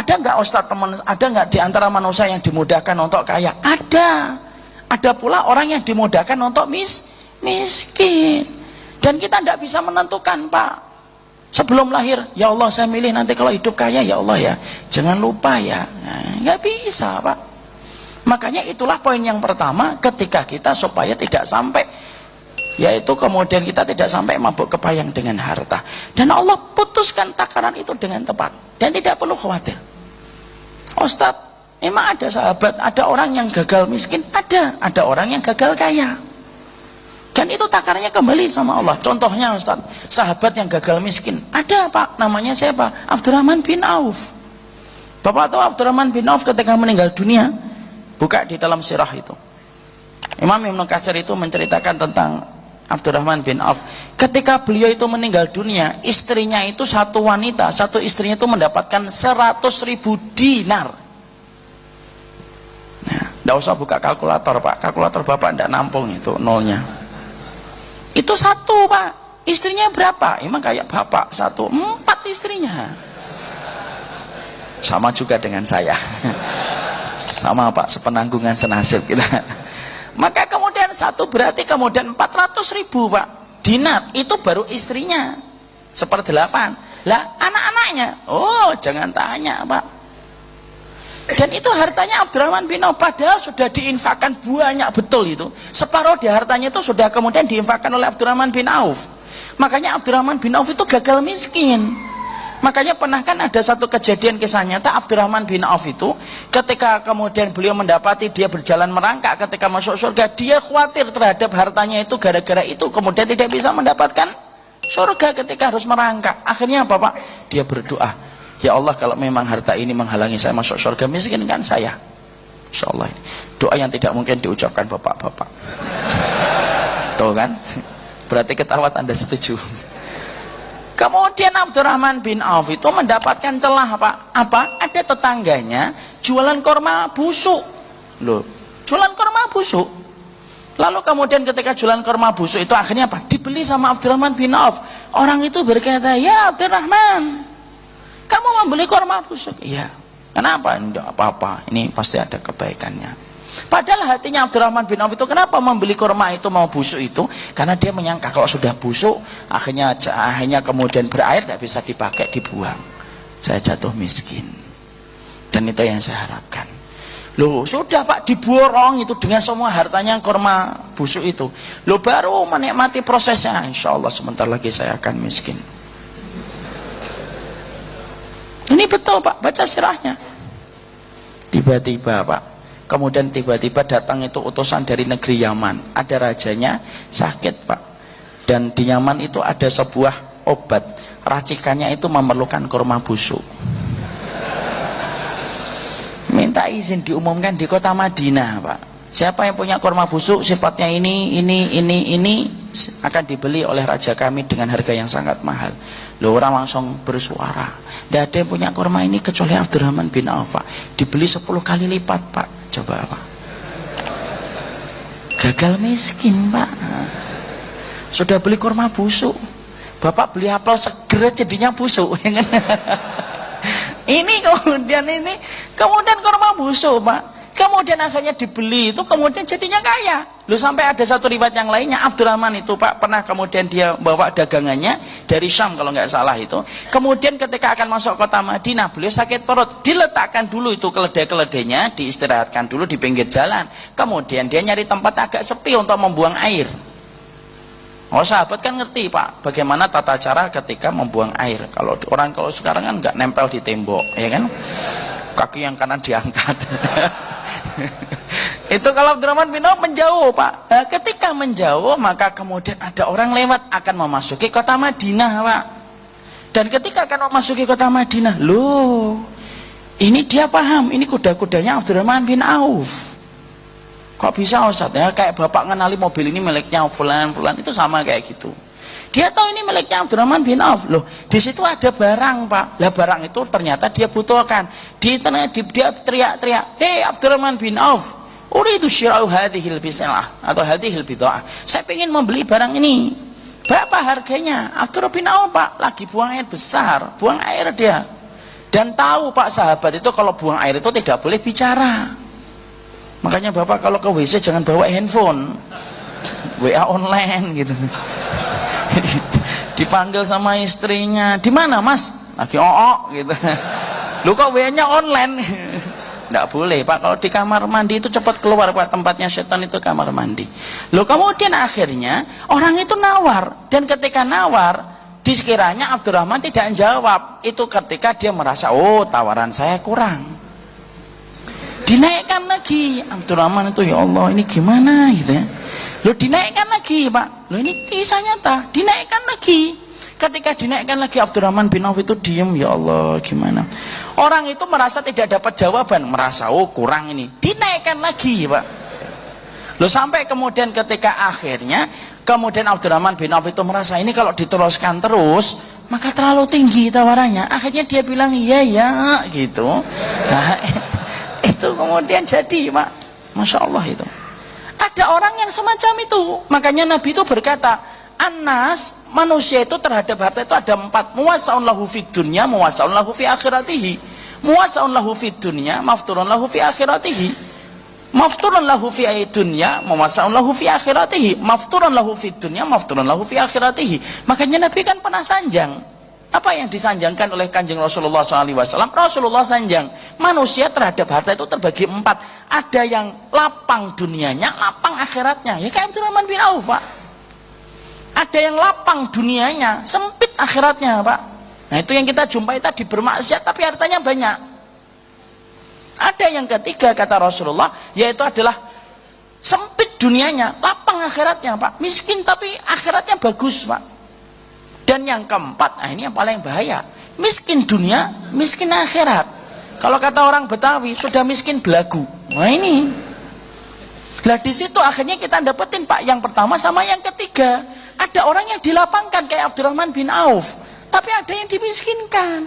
Ada nggak Ustadz teman, ada nggak di antara manusia yang dimudahkan untuk kaya? Ada. Ada pula orang yang dimudahkan untuk miskin. Dan kita tidak bisa menentukan, Pak. Sebelum lahir, ya Allah saya milih nanti kalau hidup kaya, ya Allah ya. Jangan lupa ya. Nah, nggak bisa, Pak. Makanya itulah poin yang pertama ketika kita supaya tidak sampai, yaitu kemudian kita tidak sampai mabuk kepayang dengan harta. Dan Allah putuskan takaran itu dengan tepat. Dan tidak perlu khawatir. Ustadz, emang ada sahabat, ada orang yang gagal miskin? Ada orang yang gagal kaya. Dan itu takarannya kembali sama Allah. Contohnya Ustadz, sahabat yang gagal miskin. Ada Pak, namanya siapa? Abdurrahman bin Auf. Bapak tahu Abdurrahman bin Auf ketika meninggal dunia? Buka di dalam sirah itu. Imam Ibnu Katsir itu menceritakan tentang Abdurrahman bin Auf. Ketika beliau itu meninggal dunia, istrinya itu satu wanita, satu istrinya itu mendapatkan 100.000 dinar. Nah, tidak usah buka kalkulator Pak, kalkulator Bapak tidak nampung itu nolnya. Itu satu Pak, istrinya berapa? Emang kayak Bapak satu, 4 istrinya. Sama juga dengan saya. Sama Pak, sepenanggungan senasib kita. Maka kemudian satu berarti kemudian 400.000 Pak dinar, itu baru istrinya 1/8. Lah anak-anaknya, oh jangan tanya Pak. Dan itu hartanya Abdurrahman bin Auf, padahal sudah diinfakkan banyak betul itu. Separuh di hartanya itu sudah kemudian diinfakkan oleh Abdurrahman bin Auf. Makanya Abdurrahman bin Auf itu gagal miskin. Makanya pernah kan ada satu kejadian kisah nyata, Abdurrahman bin Auf itu ketika kemudian beliau mendapati dia berjalan merangkak ketika masuk surga, dia khawatir terhadap hartanya itu, gara-gara itu kemudian tidak bisa mendapatkan surga ketika harus merangkak. Akhirnya apa Pak? Dia berdoa, ya Allah kalau memang harta ini menghalangi saya masuk surga, miskinkan saya. Insya Allah. Doa yang tidak mungkin diucapkan bapak-bapak. Tuh kan? Berarti ketahuan Anda setuju. Kemudian Abdurrahman bin Auf itu mendapatkan celah Pak. Apa? Ada tetangganya jualan korma busuk. Loh, jualan korma busuk. Lalu kemudian ketika jualan korma busuk itu akhirnya apa? Dibeli sama Abdurrahman bin Auf. Orang itu berkata, ya Abdurrahman, kamu membeli korma busuk? Iya. Kenapa? Tidak apa-apa, ini pasti ada kebaikannya. Padahal hatinya Abdurrahman bin Auf itu kenapa membeli kurma itu mau busuk itu? Karena dia menyangka kalau sudah busuk akhirnya kemudian berair, tidak bisa dipakai, dibuang. Saya jatuh miskin. Dan itu yang saya harapkan. Loh sudah Pak, diborong itu dengan semua hartanya kurma busuk itu. Loh baru menikmati prosesnya, insya Allah sebentar lagi saya akan miskin. Ini betul Pak, baca sirahnya. Tiba-tiba Pak, kemudian tiba-tiba datang itu utusan dari negeri Yaman. Ada rajanya sakit Pak. Dan di Yaman itu ada sebuah obat, racikannya itu memerlukan kurma busuk. Minta izin diumumkan di kota Madinah Pak. Siapa yang punya kurma busuk sifatnya ini akan dibeli oleh raja kami dengan harga yang sangat mahal. Loh, orang langsung bersuara, tidak ada yang punya kurma ini kecuali Abdurrahman bin Auf Pak. Dibeli 10 kali lipat Pak. Coba Pak, gagal miskin Pak. Sudah beli kurma busuk, Bapak beli apel seger jadinya busuk. Ini kemudian kurma busuk Pak. Kemudian akhirnya dibeli itu, kemudian jadinya kaya. Loh, sampai ada satu riwayat yang lainnya, Abdurrahman itu Pak pernah kemudian dia bawa dagangannya dari Syam kalau nggak salah itu. Kemudian ketika akan masuk kota Madinah, beliau sakit perut, diletakkan dulu itu keledai-keledainya, diistirahatkan dulu di pinggir jalan. Kemudian dia nyari tempat agak sepi untuk membuang air. Oh sahabat kan ngerti Pak bagaimana tata cara ketika membuang air. Kalau sekarang kan nggak nempel di tembok, ya kan? Kaki yang kanan diangkat. Itu kalau Abdurrahman bin Auf menjauh Pak. Nah, ketika menjauh maka kemudian ada orang lewat akan memasuki kota Madinah Pak. Dan ketika akan memasuki kota Madinah, loh ini dia paham, ini kuda-kudanya Abdurrahman bin Auf. Kok bisa Ustaz ya, kayak Bapak ngenali mobil ini miliknya fulan itu sama kayak gitu. Dia tahu ini miliknya Abdurrahman bin Auf. Loh, di situ ada barang Pak. Lah barang itu ternyata dia butuhkan. Dia teriak-teriak, "Hei Abdurrahman bin Auf, uridu syira'u hadhil bisalah atau hadhil bid'ah. Saya ingin membeli barang ini. Berapa harganya?" Abdurrahman bin Auf Pak lagi buang air besar, buang air dia. Dan tahu Pak sahabat itu kalau buang air itu tidak boleh bicara. Makanya Bapak kalau ke WC jangan bawa handphone, WA online gitu. Dipanggil sama istrinya, di mana Mas? Lagi gitu. Lu kok WA-nya online? Nggak boleh Pak, kalau di kamar mandi itu cepat keluar Pak, tempatnya setan itu kamar mandi. Loh kemudian akhirnya orang itu nawar, dan ketika nawar disekiranya Abdurrahman tidak jawab, itu ketika dia merasa oh tawaran saya kurang, dinaikkan lagi. Abdurrahman itu ya Allah ini gimana gitu ya. Loh dinaikkan lagi Pak, loh ini kisah nyata, dinaikkan lagi. Ketika dinaikkan lagi Abdurrahman bin Auf itu diem, ya Allah gimana. Orang itu merasa tidak dapat jawaban, merasa oh kurang ini, dinaikkan lagi Pak. Loh sampai kemudian ketika akhirnya kemudian Abdurrahman bin Auf itu merasa ini kalau diteruskan terus maka terlalu tinggi tawarannya. Akhirnya dia bilang iya ya gitu. Nah itu kemudian jadi Pak, Masya Allah itu. Ada orang yang semacam itu. Makanya Nabi itu berkata, Anas, manusia itu terhadap harta itu ada 4. Muwasaun lahu fid dunya, muwasaun lahu fi akhiratihi. Muwasaun lahu fid dunya, mafturun lahu fi akhiratihi. Mafturun lahu fi dunya, muwasaun lahu fi akhiratihi. Mafturun lahu fid dunya, mafturun lahu fi akhiratihi. Makanya Nabi kan pernah sanjang. Apa yang disanjangkan oleh Kanjeng Rasulullah SAW? Rasulullah sanjang, manusia terhadap harta itu terbagi 4. Ada yang lapang dunianya, lapang akhiratnya. Ya kayak Abdurrahman bin Auf Pak. Ada yang lapang dunianya, sempit akhiratnya Pak. Nah itu yang kita jumpai tadi, bermaksiat tapi hartanya banyak. Ada yang ketiga kata Rasulullah, yaitu adalah sempit dunianya, lapang akhiratnya Pak. Miskin tapi akhiratnya bagus Pak. Dan yang keempat, nah ini yang paling bahaya, miskin dunia, miskin akhirat. Kalau kata orang Betawi, sudah miskin belagu. Nah ini. Lah di situ akhirnya kita dapetin Pak, yang pertama sama yang ketiga. Ada orang yang dilapangkan kayak Abdurrahman bin Auf, tapi ada yang dimiskinkan.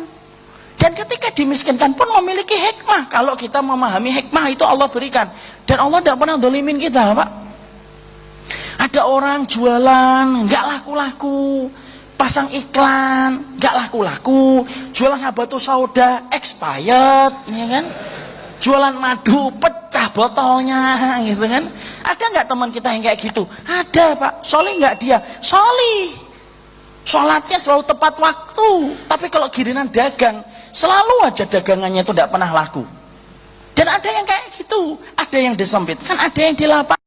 Dan ketika dimiskinkan pun memiliki hikmah. Kalau kita memahami hikmah itu Allah berikan. Dan Allah tidak pernah dolimin kita Pak. Ada orang jualan nggak laku-laku, pasang iklan nggak laku-laku, jualan habatus sauda expired, ya kan? Jualan madu pecah botolnya gitu kan. Ada nggak teman kita yang kayak gitu? Ada Pak. Solih nggak dia? Solih, sholatnya selalu tepat waktu, tapi kalau giliran dagang selalu aja dagangannya itu tidak pernah laku. Dan ada yang kayak gitu, ada yang disempitkan, ada yang dilapangkan.